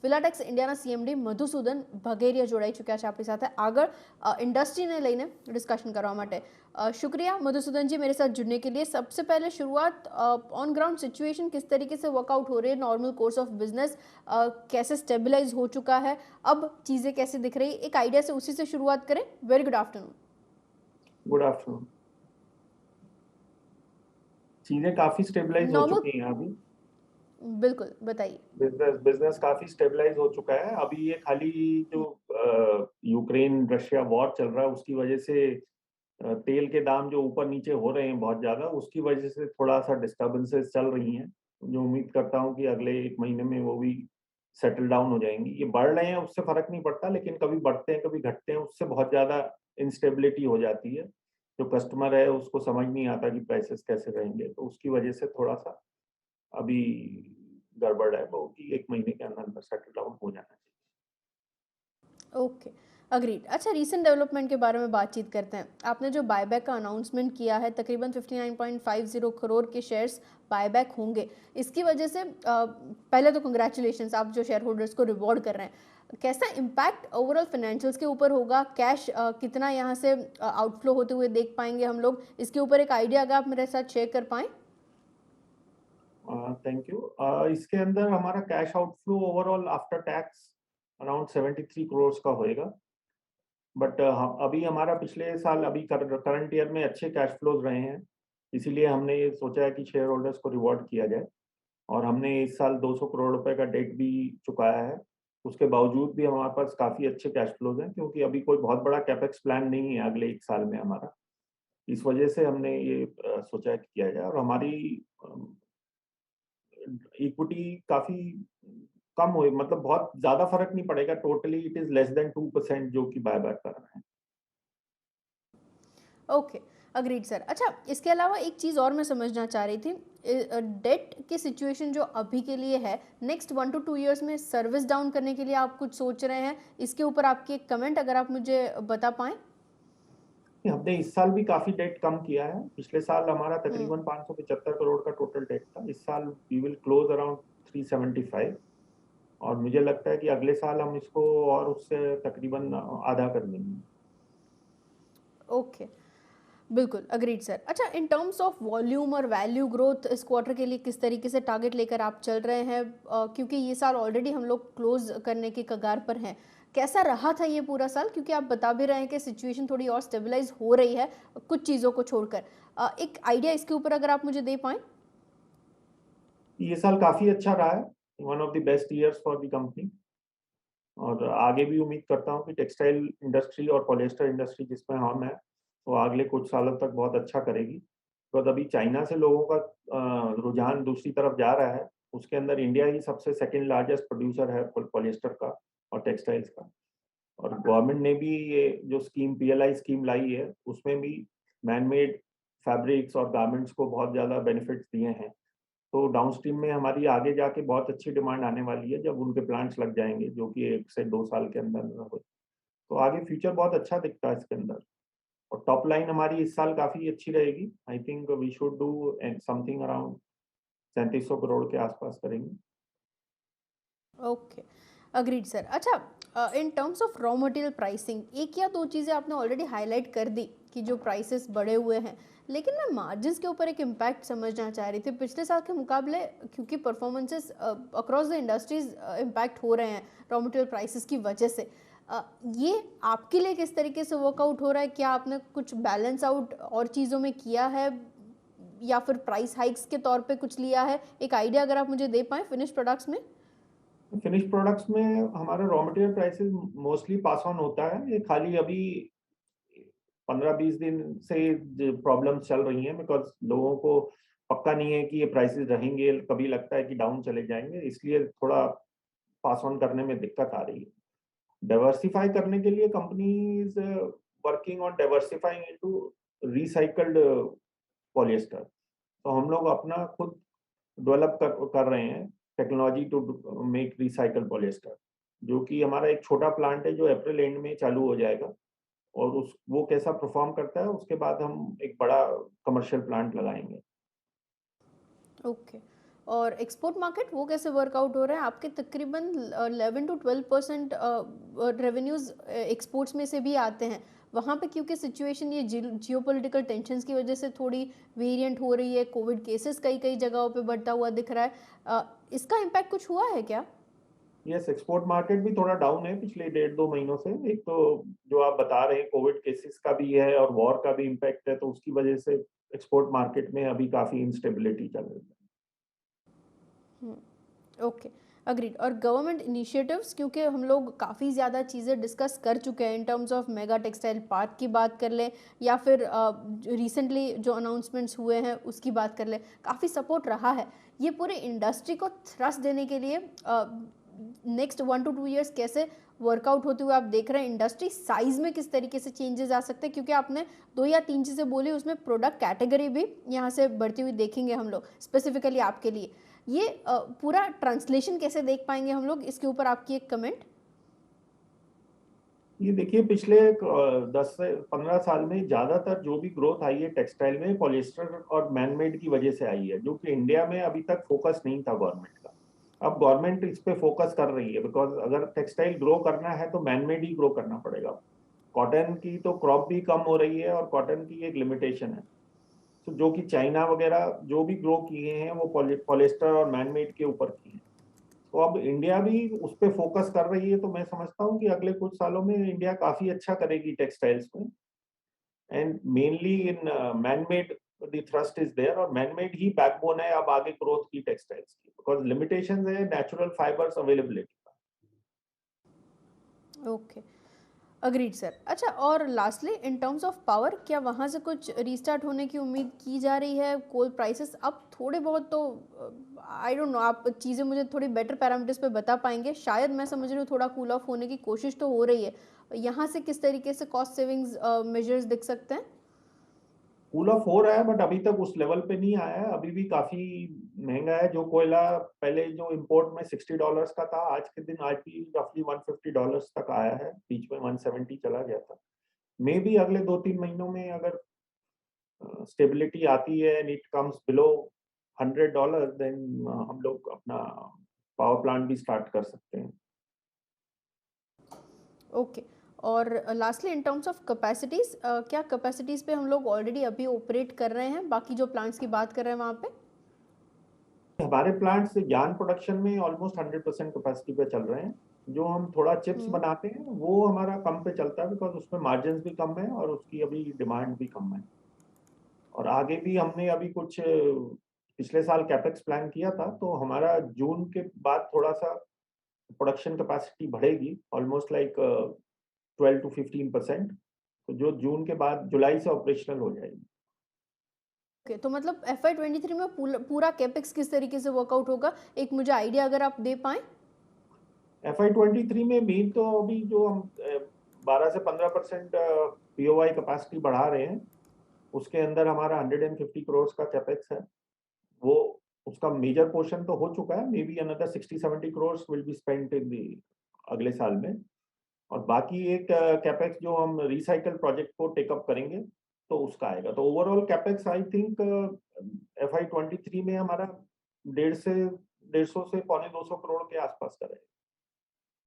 ફિલાટેક્સ ઇન્ડિયાના સીએમડી મધુસૂદન ભગેરિયા જોડાઈ ચૂક્યા છે આપણી સાથે આગળ इंडस्ट्री ने लेने डिस्कशन करवा माटे। शुक्रिया मधुसूदन जी मेरे साथ जुड़ने के लिए। सबसे पहले शुरुआत ऑन ग्राउंड सिचुएशन किस तरीके से वर्कआउट हो रही है, नॉर्मल कोर्स ऑफ बिजनेस कैसे स्टेबलाइज हो चुका है, अब चीज़ें कैसे दिख रही, एक आइडिया से उसी से शुरुआत करें। Very good afternoon. Good afternoon. चीजें काफी स्टेबलाइज हो नॉर्मल, चुकी हैं अभी। बिल्कुल बताइए। बिजनेस काफी स्टेबलाइज हो चुका है अभी। ये खाली जो यूक्रेन रशिया वॉर चल रहा है उसकी वजह से तेल के दाम जो ऊपर नीचे हो रहे हैं बहुत ज्यादा, उसकी वजह से थोड़ा सा डिस्टर्बेंसेस चल रही हैं, जो उम्मीद करता हूं कि अगले 1 महीने में वो भी सेटल डाउन हो जाएंगी। ये बढ़ रहे हैं उससे फर्क नहीं पड़ता, लेकिन कभी बढ़ते हैं कभी घटते हैं, उससे बहुत ज्यादा इंस्टेबिलिटी हो जाती है। जो कस्टमर है उसको समझ नहीं आता कि प्राइसेस कैसे रहेंगे, तो उसकी वजह से थोड़ा सा अभी गड़बड़ है वो, कि 1 महीने के अंदर अंदर सेटल डाउन हो जाना चाहिए। Okay, agreed. अच्छा, रीसेंट डेवलपमेंट के बारे में बातचीत करते हैं। आपने जो बायबैक का अनाउंसमेंट किया है, तकरीबन 59.50 करोड़ के शेयर्स बायबैक होंगे, इसकी वजह से पहले तो कंग्रेचुलेशंस, आप जो शेयर होल्डर्स को रिवॉर्ड कर रहे हैं। कैसा इम्पैक्ट ओवरऑल फाइनेंशियल्स के ऊपर होगा, कैश कितना यहाँ से आउटफ्लो होते हुए देख पाएंगे हम लोग, इसके ऊपर एक आइडिया अगर आप मेरे साथ शेयर कर पाएँ। Thank you. इसके अंदर हमारा cash outflow overall after tax around 73 crore का होएगा। बट अभी हमारा पिछले साल अभी करंट ईयर में अच्छे कैश फ्लोज रहे हैं, इसीलिए हमने ये सोचा है कि शेयर होल्डर्स को रिवॉर्ड किया जाए। और हमने इस साल 200 करोड़ रुपए का डेट भी चुकाया है। उसके बावजूद भी हमारे पास काफी अच्छे कैश फ्लोज हैं, क्योंकि अभी कोई बहुत बड़ा कैपेक्स प्लान नहीं है अगले 1 साल में हमारा। इस वजह से हमने ये सोचा है कि किया जाए। और हमारी इक्विटी काफी कम हुई, मतलब बहुत ज्यादा फर्क नहीं पड़ेगा। Totally it is less than 2% जो कि बायबैक कर रहे हैं। Okay, agreed sir. अच्छा, इसके अलावा एक चीज़ और मैं समझना चाह रही थी, डेट की सिचुएशन जो अभी के लिए है, नेक्स्ट 1 to 2 ईयर्स में सर्विस डाउन करने के लिए आप कुछ सोच रहे हैं, इसके ऊपर आपकी एक कमेंट अगर आप मुझे बता पाएँ। हमने इस साल भी काफी डेट कम किया है। पिछले साल हमारा हम्म, तकरीबन 575 करोड़ का टोटल डेट था। इस साल वी विल क्लोज अराउंड 375। और मुझे लगता है कि अगले साल हम इसको और उससे तकरीबन आधा कर देंगे। ओके, बिल्कुल अग्रीड सर। अच्छा, इन टर्म्स ऑफ वॉल्यूम और वैल्यू ग्रोथ इस क्वार्टर के लिए किस तरीके से टारगेट लेकर आप चल रहे हैं, क्योंकि ये साल ऑलरेडी हम लोग क्लोज करने के कगार पर हैं। कैसा रहा था ये पूरा साल, क्योंकि आप बता भी रहे हैं कि सिचुएशन थोड़ी और स्टेबलाइज हो रही है कुछ चीज़ों को छोड़कर। एक आइडिया इसके ऊपर अगर आप मुझे दे पाएँ। ये साल काफी अच्छा रहा है, one of the best years for the company. और आगे भी उम्मीद करता हूँ कि टेक्सटाइल इंडस्ट्री और पॉलिएस्टर इंडस्ट्री जिसमें हम हैं, वो अगले कुछ सालों तक बहुत अच्छा करेगी। तो अभी चाइना से लोगों का रुझान दूसरी तरफ जा रहा है। उसके अंदर इंडिया ही सबसे सेकंड लार्जेस्ट प्रोड्यूसर है पॉलिएस्टर का और टेक्सटाइल्स का। और गवर्नमेंट ने भी ये जो स्कीम पीएलआई स्कीम लाई है, उसमें भी मैनमेड फैब्रिक्स और गारमेंट्स को बहुत ज़्यादा बेनिफिट्स दिए हैं। तो डाउनस्ट्रीम में हमारी आगे जाके बहुत अच्छी डिमांड आने वाली है जब उनके प्लांट्स लग जाएंगे, जो कि 1 से 2 साल के अंदर हो। तो आगे फ्यूचर बहुत अच्छा दिखता है इसके अंदर। और टॉप लाइन हमारी इस साल काफी अच्छी रहेगी। I think we should do something around 3700 crore के आसपास करेंगे। Okay, agreed sir. अच्छा, in terms of raw material pricing, एक या दो चीज़ें आपने ऑलरेडी हाईलाइट कर दी कि जो प्राइसेस बढ़े हुए हैं, लेकिन मैं मार्जिन्स के ऊपर एक इम्पैक्ट समझना चाह रही थी पिछले साल के मुकाबले, क्योंकि performances across the industries impact हो रहे हैं रॉ मटेरियल प्राइसेस की वजह से। ये आपके लिए किस तरीके से वर्कआउट हो रहा है, क्या आपने कुछ बैलेंस आउट और चीज़ों में किया है, या फिर प्राइस हाइक्स के तौर पे कुछ लिया है, एक आइडिया अगर आप मुझे दे पाएँ फिनिश प्रोडक्ट्स में। फिनिश प्रोडक्ट्स में हमारा raw material prices mostly pass on होता है। ये खाली अभी 15-20 दिन से प्रॉब्लम चल रही हैं, बिकॉज लोगों को पक्का नहीं है कि ये प्राइसेस रहेंगे, कभी लगता है कि डाउन चले जाएंगे, इसलिए थोड़ा पास ऑन करने में दिक्कत आ रही है। डाइवर्सिफाई करने के लिए companies working on diversifying into recycled polyester. तो हम लोग अपना खुद डेवलप कर रहे हैं technology to make recycle polyester, जो कि हमारा एक छोटा प्लांट है जो अप्रैल एंड में चालू हो जाएगा। और उस वो कैसा परफॉर्म करता है उसके बाद हम एक बड़ा कमर्शियल प्लांट लगाएंगे। ओके, और एक्सपोर्ट मार्केट वो कैसे वर्कआउट हो रहा है? आपके तकरीबन 11 टू 12% रेवेन्यूज़ एक्सपोर्ट्स में से भी आते हैं। वहाँ पे क्योंकि सिचुएशन ये जियोपॉलिटिकल टेंशन्स की वजह से थोड़ी वेरिएंट हो रही है, कोविड केसेस कई-कई जगहों पे बढ़ता हुआ दिख रहा है। इसका इम्पैक्ट कुछ हुआ है क्या? यस, एक्सपोर्ट मार्केट भी थोड़ा डाउन है पिछले 1.5-2 महीनों से। एक तो जो आप बता रहे हैं कोविड केसेस का भी है और वॉर का भी इम्पैक्ट है, तो उसकी वजह से एक्सपोर्ट मार्केट में अभी काफ़ी इंस्टेबिलिटी चल रही है। हुँ, ओके, एग्रीड। और गवर्नमेंट इनिशिएटिव्स, क्योंकि हम लोग काफ़ी ज़्यादा चीज़ें डिस्कस कर चुके हैं इन terms of mega textile park की बात कर लें या फिर रिसेंटली जो अनाउंसमेंट्स हुए हैं उसकी बात कर लें, काफ़ी सपोर्ट रहा है। ये पूरे इंडस्ट्री को थ्रस्ट देने के लिए नेक्स्ट 1 टू 2 इयर्स कैसे वर्कआउट होते हुए आप देख रहे हैं? इंडस्ट्री साइज़ में किस तरीके से चेंजेस आ सकते हैं? क्योंकि आपने 2 या 3 चीज़ें बोली, उसमें प्रोडक्ट कैटेगरी भी यहाँ से बढ़ती हुई देखेंगे हम लोग, स्पेसिफिकली आपके लिए। ये पूरा ट्रांसलेशन कैसे देख पाएँगे हम लोग? इसके ऊपर आपकी एक कमेंट? ये देखिए पिछले 10 से 15 साल में ज़्यादातर जो भी ग्रोथ आई है टेक्सटाइल में पॉलिएस्टर और मैन मेड की वजह से आई है, जो कि इंडिया में अभी तक फोकस नहीं था गवर्नमेंट का। अब गवर्नमेंट इस पे फोकस कर रही है बिकॉज़ अगर टेक्सटाइल ग्रो करना है तो मैन मेड ही ग्रो करना पड़ेगा। कॉटन की तो क्रॉप भी कम हो रही है और कॉटन की एक लिमिटेशन है। तो जो कि चाइना वगैरह जो भी ग्रो किए हैं वो पॉलिएस्टर और मैन मेड के ऊपर किए हैं। तो अब इंडिया भी उस पे फोकस कर रही है, तो मैं समझता हूँ कि अगले कुछ सालों में इंडिया काफ़ी अच्छा करेगी टेक्सटाइल्स में and mainly in man made the thrust is there और मैन मेड ही बैकबोन है अब आगे ग्रोथ की टेक्सटाइल्स की बिकॉज़ लिमिटेशंस है नेचुरल फाइबर्स अवेलेबिलिटी का। Okay, agreed sir. अच्छा, और lastly in terms of power, क्या वहाँ से कुछ रीस्टार्ट होने की उम्मीद की जा रही है? कोल प्राइसेस अब थोड़े बहुत तो आई डोंट नो, आप चीज़ें मुझे थोड़ी बेटर पैरामीटर्स पे बता पाएँगे? शायद मैं समझ रही हूँ थोड़ा कूल ऑफ होने की कोशिश तो हो रही है। यहाँ से किस तरीके से कॉस्ट सेविंग्स मेजर्स दिख सकते हैं? कूल ऑफ हो रहा है बट अभी तक उस लेवल पे नहीं आया है, अभी भी काफ़ी महँगा है। जो कोयला पहले जो इंपोर्ट में $60 का था, आज के दिन आज भी रफली $150 तक आया है, बीच में 170 चला गया था। मेबी अगले 2-3 महीनों में अगर स्टेबिलिटी आती है and it comes below $100 then हम लोग अपना पावर प्लांट भी स्टार्ट कर सकते हैं। ओके। और lastly in terms of capacities, क्या कैपेसिटीज़ पे हम लोग ऑलरेडी अभी ऑपरेट कर रहे हैं, बाकी जो प्लांट्स की बात कर रहे हैं वहाँ पे? हमारे प्लांट से यार्न प्रोडक्शन में ऑलमोस्ट 100% कैपेसिटी पे चल रहे हैं। जो हम थोड़ा चिप्स हुँ। बनाते हैं वो हमारा कम पे चलता है बिकॉज़ उसमें मार्जिन्स भी कम है और उसकी अभी डिमांड भी कम है। और आगे भी हमने अभी कुछ पिछले साल कैपेक्स प्लान किया था, तो हमारा जून के बाद थोड़ा-सा प्रोडक्शन कैपेसिटी बढ़ेगी ऑलमोस्ट लाइक 12 टू 15%। तो जो जून के बाद जुलाई से ऑपरेशनल हो जाएगी। ओके, तो मतलब एफवाई 23 में पूरा कैपेक्स किस तरीके से वर्कआउट होगा? एक मुझे आइडिया अगर आप दे पाएँ? एफआई 23 में मेन तो अभी जो हम 12 से 15% पीओवाई कैपेसिटी बढ़ा रहे हैं, उसके अंदर हमारा 150 करोड़ का कैपेक्स है। वो उसका मेजर पोर्शन तो हो चुका है, maybe another 60-70 crore will be spent in the अगले साल में। और बाकी एक कैपेक्स जो हम रिसाइकल प्रोजेक्ट को टेक अप करेंगे, तो उसका आएगा। तो overall capex I think FY 23 में हमारा 150 से 150 से पौने 200 करोड़ के आसपास का रहेगा।